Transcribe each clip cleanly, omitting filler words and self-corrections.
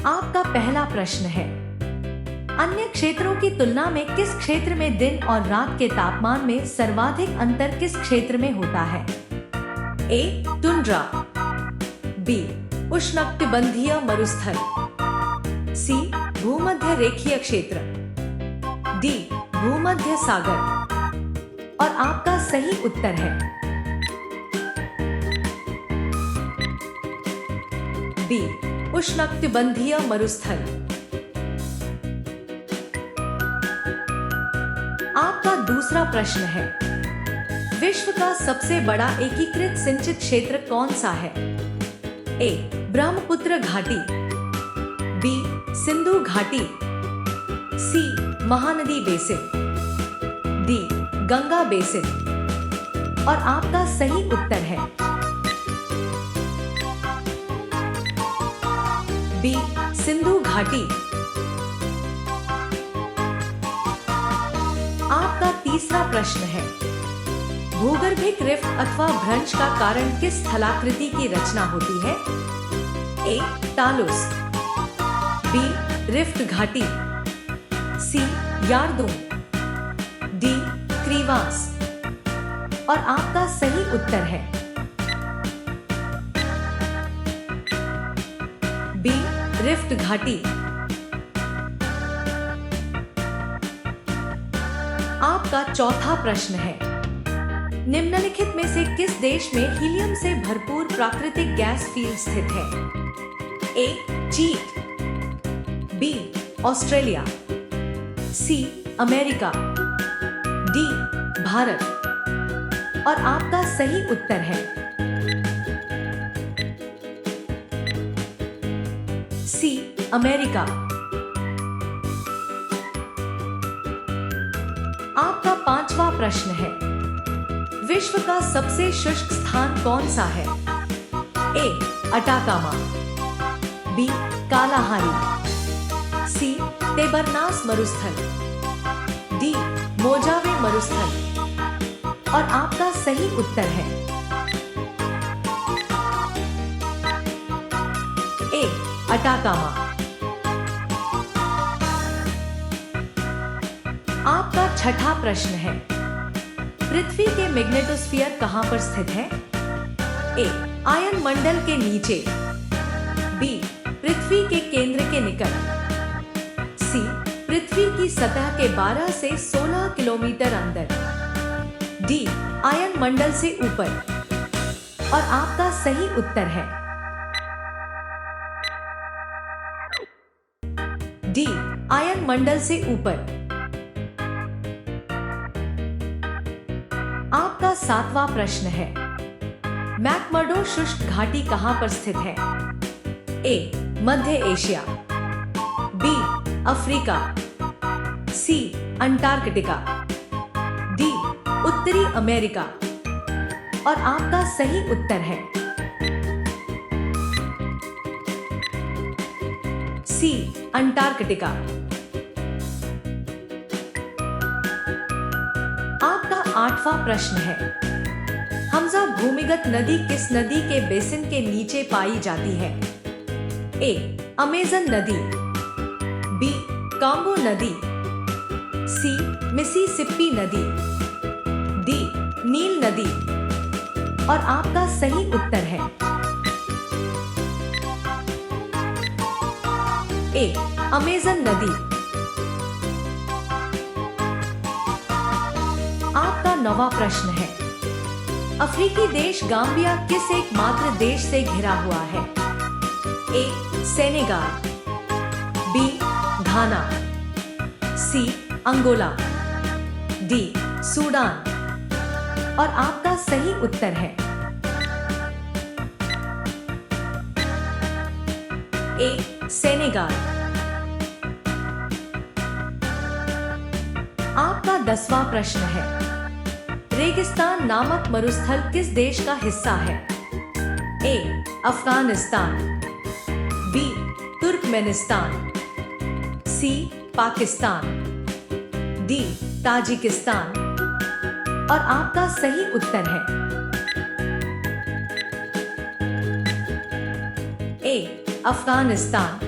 आपका पहला प्रश्न है, अन्य क्षेत्रों की तुलना में किस क्षेत्र में दिन और रात के तापमान में सर्वाधिक अंतर किस क्षेत्र में होता है? ए. Tundra, B. उष्णकटिबंधीय मरुस्थल, सी. भूमध्य रेखीय क्षेत्र, डी. भूमध्य सागर। और आपका सही उत्तर है बी. उष्णकटिबंधीय मरुस्थल। आपका दूसरा प्रश्न है, विश्व का सबसे बड़ा एकीकृत सिंचित क्षेत्र कौन सा है? ए. ब्रह्मपुत्र घाटी, बी. सिंधु घाटी, C. Mahanadi basin, D. Ganga basin. और आपका सही उत्तर है बी. सिंधु घाटी। आपका तीसरा प्रश्न है, भूगर्भिक रिफ्ट अथवा भ्रंश का कारण किस स्थलाकृति की रचना होती है? ए. तालुस, बी. रिफ्ट घाटी, सी. यार्दुम, डी. क्रीवास। और आपका सही उत्तर है बी. रिफ्ट घाटी। आपका चौथा प्रश्न है, निम्नलिखित में से किस देश में हीलियम से भरपूर प्राकृतिक गैस फील्ड स्थित है? ए. चीन, B. Australia, C. America, D. Bharat. और आपका सही उत्तर है सी. अमेरिका। आपका पांचवा प्रश्न है, विश्व का सबसे शुष्क स्थान कौन सा है? A. Atacama, B. Kalahari, C. Tabernas मरुस्थल, डी. मोजावे मरुस्थल। और आपका सही उत्तर है ए. अटाकामा। आपका छठा प्रश्न है, पृथ्वी के मैग्नेटोस्फीयर कहां पर स्थित है? ए. आयन मंडल के नीचे, बी. पृथ्वी के केंद्र के निकट, सी. पृथ्वी की सतह के 12 से 16 किलोमीटर अंदर, डी. आयन मंडल से ऊपर। और आपका सही उत्तर है डी. आयन मंडल से ऊपर। आपका सातवां प्रश्न है, मैकमर्डो शुष्क घाटी कहां पर स्थित है? ए. मध्य Asia, B. Africa, C. Antarctica, D. उत्तरी अमेरिका। और आपका सही उत्तर है सी. अंटार्कटिका। आपका आठवां प्रश्न है, हमजा भूमिगत नदी किस नदी के बेसिन के नीचे पाई जाती है? ए. अमेजन नदी, बी. कांगो नदी, सी. मिसिसिपी नदी, डी. नील नदी। और आपका सही उत्तर है ए. अमेजन नदी। आपका नौवां प्रश्न है, अफ्रीकी देश गाम्बिया किस एकमात्र देश से घिरा हुआ है? A. Senegal, B. Ghana, C. Angola, D. Sudan. और आपका सही उत्तर है ए. सेनेगाल। आपका 10वां प्रश्न है, रेगिस्तान नामक मरुस्थल किस देश का हिस्सा है? ए. अफगानिस्तान, बी. तुर्कमेनिस्तान, सी. पाकिस्तान, डी. ताजिकिस्तान। और आपका सही उत्तर है ए. अफगानिस्तान।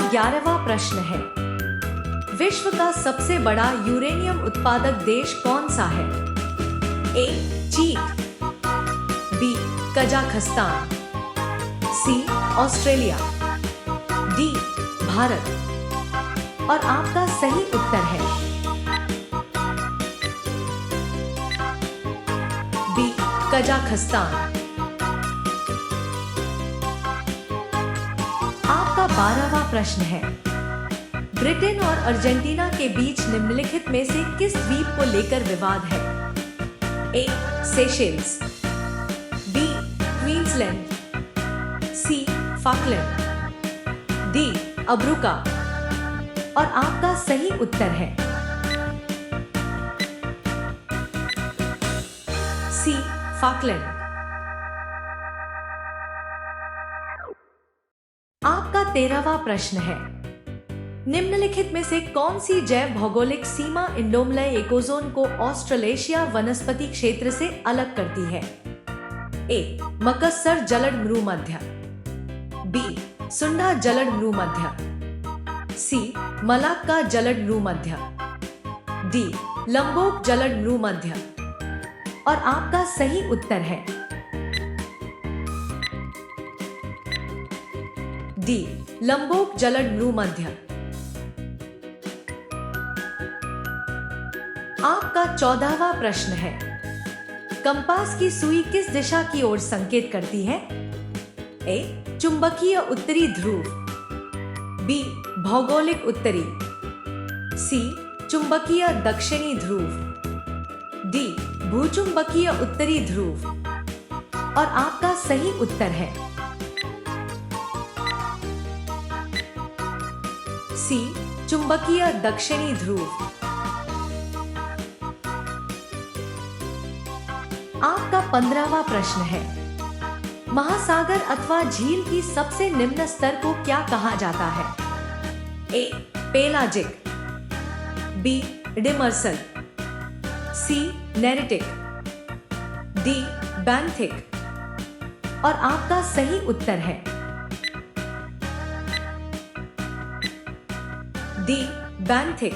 11वां प्रश्न है, विश्व का सबसे बड़ा यूरेनियम उत्पादक देश कौन सा है? ए चीन, बी कजाखस्तान, सी ऑस्ट्रेलिया, डी भारत। और आपका सही उत्तर है बी कजाखस्तान। आपका 12वां प्रश्न है, ब्रिटेन और अर्जेंटीना के बीच निम्नलिखित में से किस द्वीप को लेकर विवाद है? ए सेशेल्स, बी क्वींसलैंड, सी फॉकलैंड, डी अब्रुका। और आपका सही उत्तर है सी फॉकलैंड। आपका 13वां प्रश्न है, निम्नलिखित में से कौन सी जैव भौगोलिक सीमा इंडोमलय इकोज़ोन को ऑस्ट्रेलेशिया वनस्पति क्षेत्र से अलग करती है? ए मकस्सर जलद मृमध्य, बी सुंडा जलद मृमध्य, सी मलाक्का जलद मृमध्य, डी लंबोक जलद मृमध्य। और आपका सही उत्तर है डी लंबोक जलद मृमध्य। आपका 14वां प्रश्न है, कंपास की सुई किस दिशा की ओर संकेत करती है? ए चुंबकीय उत्तरी ध्रुव, बी भौगोलिक उत्तरी, सी चुंबकीय दक्षिणी ध्रुव, डी भूचुंबकीय उत्तरी ध्रुव। और आपका सही उत्तर है सी चुंबकीय दक्षिणी ध्रुव। आपका 15वां प्रश्न है, महासागर अथवा झील की सबसे निम्न स्तर को क्या कहा जाता है? ए पेलाजिक, बी डिमर्सल, सी नेरिटिक, डी बैंथिक। और आपका सही उत्तर है डी बैंथिक।